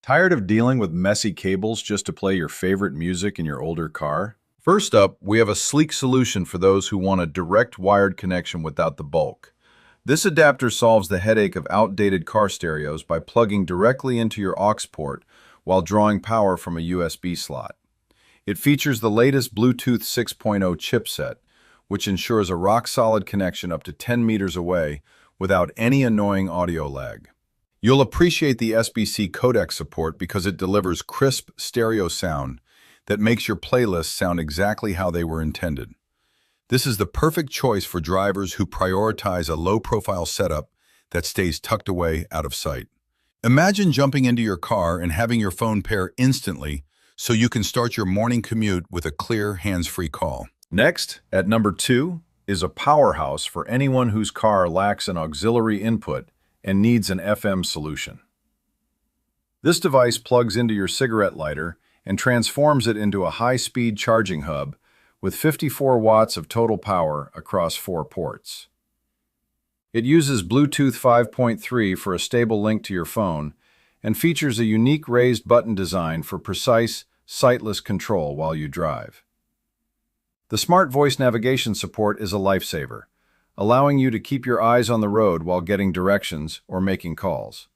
Tired of dealing with messy cables just to play your favorite music in your older car? First up, we have a sleek solution for those who want a direct wired connection without the bulk. This adapter solves the headache of outdated car stereos by plugging directly into your aux port while drawing power from a USB slot. It features the latest Bluetooth 6.0 chipset, which ensures a rock-solid connection up to 10 meters away without any annoying audio lag. You'll appreciate the SBC codec support because it delivers crisp stereo sound that makes your playlists sound exactly how they were intended. This is the perfect choice for drivers who prioritize a low-profile setup that stays tucked away out of sight. Imagine jumping into your car and having your phone pair instantly so you can start your morning commute with a clear, hands-free call. Next, at number 2, is a powerhouse for anyone whose car lacks an auxiliary input and needs an FM solution. This device plugs into your cigarette lighter and transforms it into a high-speed charging hub with 54 watts of total power across 4 ports. It uses Bluetooth 5.3 for a stable link to your phone and features a unique raised button design for precise, sightless control while you drive. The smart voice navigation support is a lifesaver, allowing you to keep your eyes on the road while getting directions or making calls.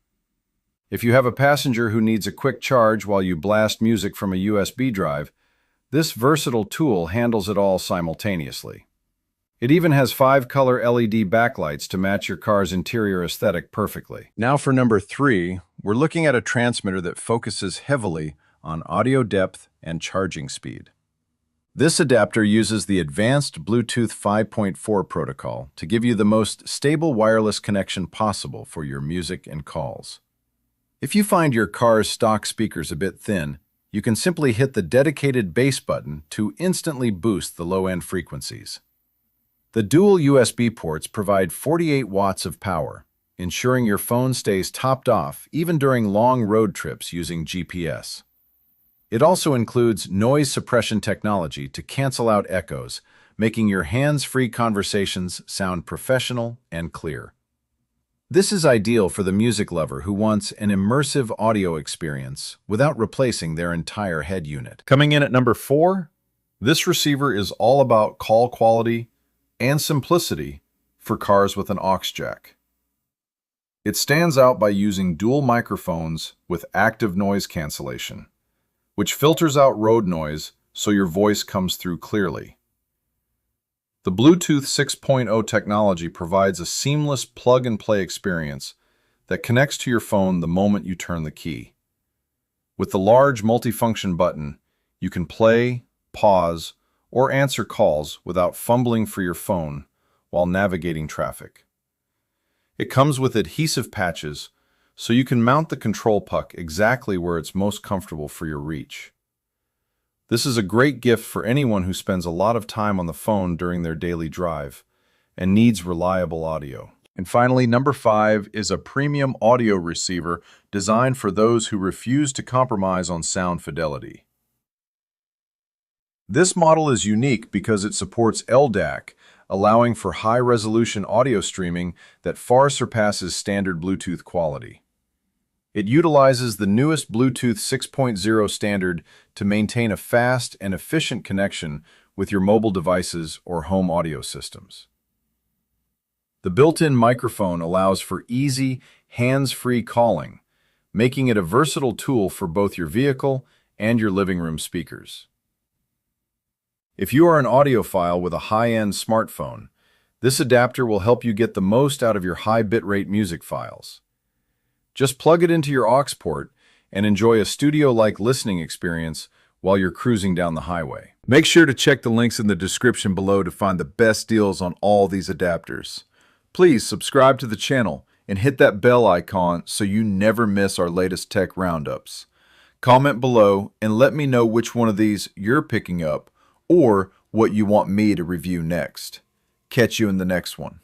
If you have a passenger who needs a quick charge while you blast music from a USB drive, this versatile tool handles it all simultaneously. It even has 5-color LED backlights to match your car's interior aesthetic perfectly. Now for number 3, we're looking at a transmitter that focuses heavily on audio depth and charging speed. This adapter uses the advanced Bluetooth 5.4 protocol to give you the most stable wireless connection possible for your music and calls. If you find your car's stock speakers a bit thin, you can simply hit the dedicated bass button to instantly boost the low-end frequencies. The dual USB ports provide 48 watts of power, ensuring your phone stays topped off even during long road trips using GPS. It also includes noise suppression technology to cancel out echoes, making your hands-free conversations sound professional and clear. This is ideal for the music lover who wants an immersive audio experience without replacing their entire head unit. Coming in at number 4, this receiver is all about call quality and simplicity for cars with an aux jack. It stands out by using dual microphones with active noise cancellation, which filters out road noise so your voice comes through clearly. The Bluetooth 6.0 technology provides a seamless plug-and-play experience that connects to your phone the moment you turn the key. With the large multifunction button, you can play, pause, or answer calls without fumbling for your phone while navigating traffic. It comes with adhesive patches, so you can mount the control puck exactly where it's most comfortable for your reach. This is a great gift for anyone who spends a lot of time on the phone during their daily drive and needs reliable audio. And finally, number 5 is a premium audio receiver designed for those who refuse to compromise on sound fidelity. This model is unique because it supports LDAC, allowing for high-resolution audio streaming that far surpasses standard Bluetooth quality. It utilizes the newest Bluetooth 6.0 standard to maintain a fast and efficient connection with your mobile devices or home audio systems. The built-in microphone allows for easy, hands-free calling, making it a versatile tool for both your vehicle and your living room speakers. If you are an audiophile with a high-end smartphone, this adapter will help you get the most out of your high bitrate music files. Just plug it into your aux port and enjoy a studio-like listening experience while you're cruising down the highway. Make sure to check the links in the description below to find the best deals on all these adapters. Please subscribe to the channel and hit that bell icon so you never miss our latest tech roundups. Comment below and let me know which one of these you're picking up or what you want me to review next. Catch you in the next one.